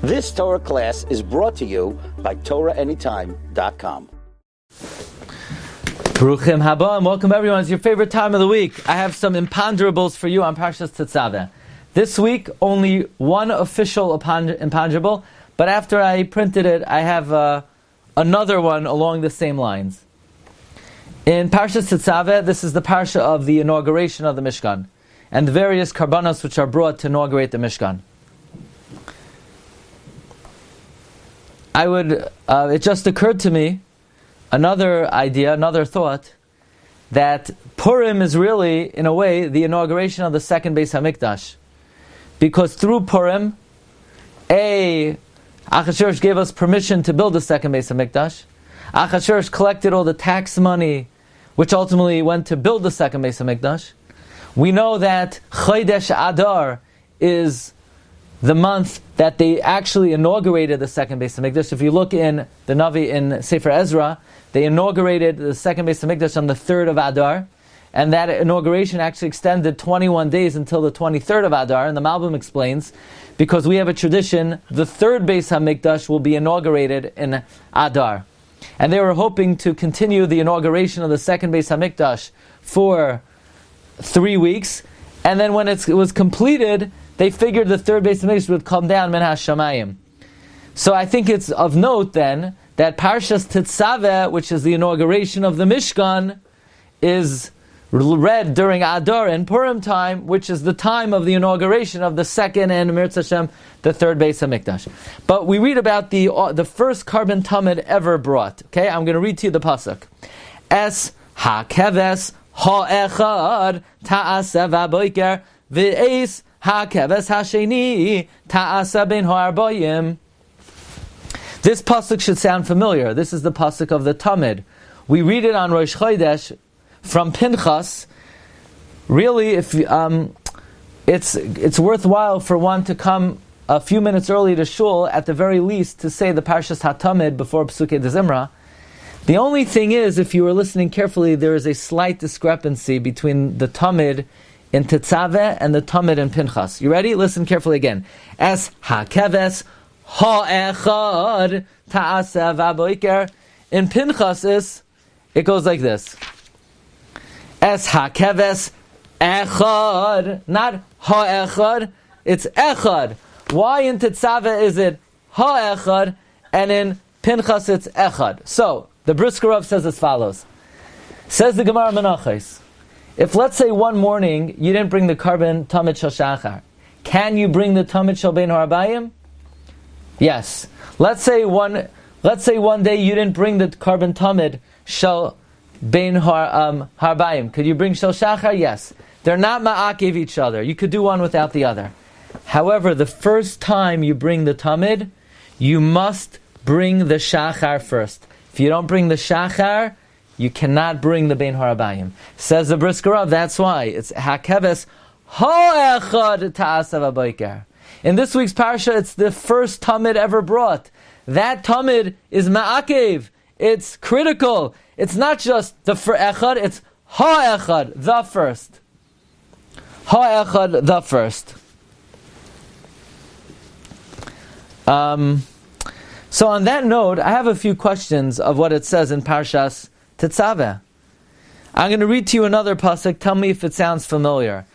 This Torah class is brought to you by TorahAnytime.com. Baruchim haba, and welcome everyone. It's your favorite time of the week. I have some Imponderables for you on Parshas Tetzaveh. This week, only one official imponderable, but after I printed it, I have another one along the same lines. In Parshas Tetzaveh, this is the Parsha of the inauguration of the Mishkan, and the various karbanos which are brought to inaugurate the Mishkan. It just occurred to me, another idea, another thought, that Purim is really, in a way, the inauguration of the second Beis HaMikdash. Because through Purim, Achashverosh gave us permission to build the second Beis HaMikdash. Achashverosh collected all the tax money, which ultimately went to build the second Beis HaMikdash. We know that Chodesh Adar is the month that they actually inaugurated the second Beis HaMikdash. If you look in the Navi in Sefer Ezra, they inaugurated the second Beis HaMikdash on the 3rd of Adar, and that inauguration actually extended 21 days until the 23rd of Adar, and the Malbim explains, because we have a tradition, the third Beis HaMikdash will be inaugurated in Adar. And they were hoping to continue the inauguration of the second Beis HaMikdash for 3 weeks, and then when it was completed, they figured the third Beis HaMikdash would come down min hashamayim. So I think it's of note then that Parshas Tetzaveh, which is the inauguration of the Mishkan, is read during Adar and Purim time, which is the time of the inauguration of the second and Mirz Hashem, the third Beis HaMikdash. But we read about the first carbon tamid ever brought. Okay, I'm going to read to you the pasuk. Es hakeves ha'echad ta'aseh v'boiker v'eis hakeves ha'sheni ta'aseh ben ha'arbayim. This pasuk should sound familiar. This is the pasuk of the tamid. We read it on Rosh Chodesh from Pinchas. Really, if it's worthwhile for one to come a few minutes early to shul, at the very least, to say the Parshas HaTamid before Psukei de Zimra. The only thing is, if you were listening carefully, there is a slight discrepancy between the Tamid in Tetzaveh and the Tamid in Pinchas. You ready? Listen carefully again. Es hakeves ha'echad ta'aseh v'boiker. In Pinchas, it goes like this. Es hakeves echad, not ha'echad, it's echad. Why in Tetzaveh is it ha'echad, and in Pinchas it's echad? So, the Brisker Rav says as follows. Says the Gemara Menachos, if let's say one morning you didn't bring the carbon tamid shel shachar, can you bring the tamid shel bein ha'arbayim? Yes. Let's say one day you didn't bring the carbon tamid shel bein ha'arbayim. Could you bring shel shachar? Yes. They're not ma'akev each other. You could do one without the other. However, the first time you bring the tamid, you must bring the shachar first. If you don't bring the shachar, you cannot bring the bein ha'arbayim. Says the Brisker Rav, that's why. It's hakeves ha'echad ta'aseh v'boiker. In this week's Parsha, it's the first tamid ever brought. That tamid is ma'akev. It's critical. It's not just the echad, it's ha'echad, the first. Ha'echad, the first. So on that note, I have a few questions of what it says in Parshas Tetzaveh. I'm going to read to you another pasuk. Tell me if it sounds familiar.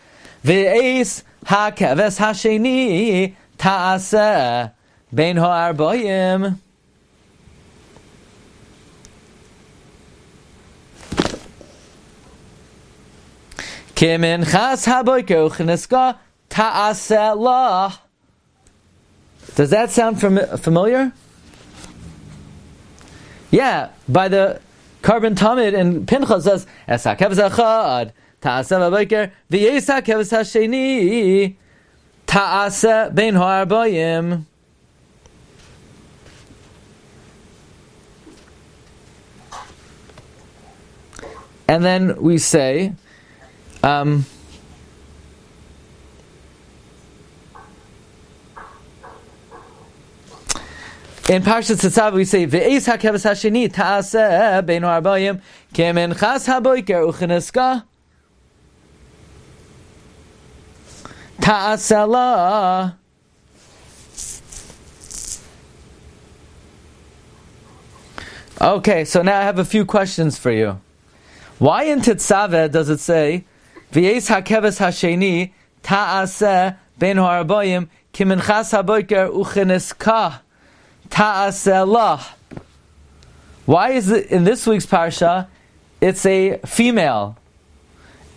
Ve'eis hakeves hasheni ta'aseh bein ha'arbayim. Kiminchas haboiker u'cheneska ta'aseh lah. Does that sound familiar? Yeah, by the carbon tamid and Pinchas says, Es hakeves echad ta'aseh v'boiker v'yeis hakeves hasheni ta'aseh bein ha'arbayim. And then we say, in Parshas Tetzaveh we say ve'eis hakeves hasheni ta'aseh bein ha'arbayim kemenchas haboiker u'cheneska ta'aseh la. Okay, so now I have a few questions for you. Why in Tetzaveh does it say, V'yeis hakeves hasheni ta'aseh ben ha'arbayim ki minchas haboker u'cheniska ta'aseh lah? Why is it in this week's Parsha, it's a female?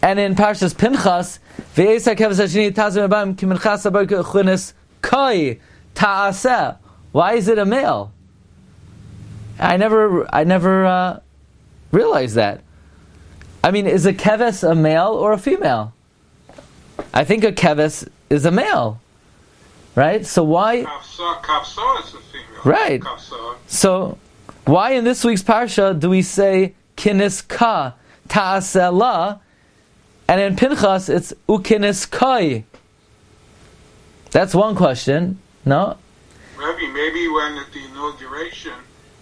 And in Parshas Pinchas, V'yeis hakeves hasheni ta'aseh ben ha'arbayim ki minchas haboker u'cheniska ta'aseh. Why is it a male? I never realized that. I mean, is a keves a male or a female? I think a keves is a male, right? So why? Kavsa is a female. Right. Kavsa. So why in this week's parsha do we say kiniska ta'asela, and in Pinchas it's ukiniskai? That's one question. No. Maybe when at the inauguration,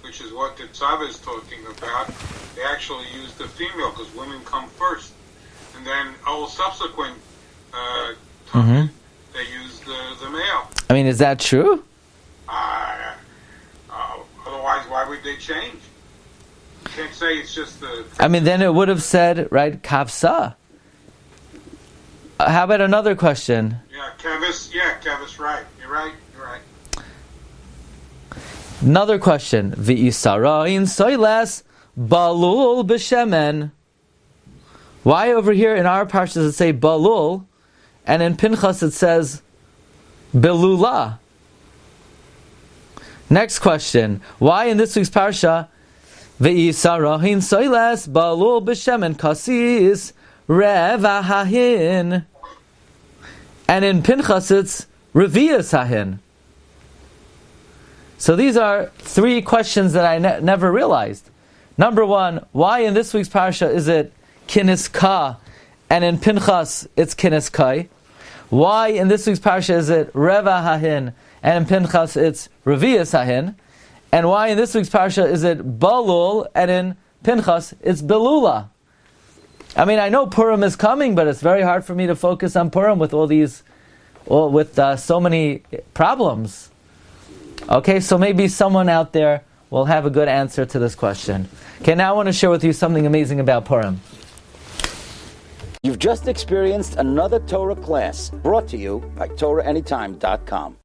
which is what the Tetzaveh is talking about, they actually use the female because women come first, and then all subsequent time they use the male. I mean, is that true? Otherwise, why would they change? You can't say it's just the. I mean, then it would have said, right, kavsa. How about another question? Kevis, right. You're right. Another question. V'isara in soiles balul b'shemen. Why over here in our Parshas does it say balul, and in Pinchas it says belula? Next question. Why in this week's Parsha v'isara in soiles balul b'shemen kasis revahahin, and in Pinchas it's revias hahin? So these are three questions that I never realized. Number one, why in this week's Parsha is it kiniska, and in Pinchas it's kiniskai? Why in this week's Parsha is it reva hahin, and in Pinchas it's revias hahin? And why in this week's Parsha is it balul, and in Pinchas it's belula? I mean, I know Purim is coming, but it's very hard for me to focus on Purim with so many problems. Okay, so maybe someone out there will have a good answer to this question. Okay, now I want to share with you something amazing about Purim. You've just experienced another Torah class brought to you by TorahAnytime.com.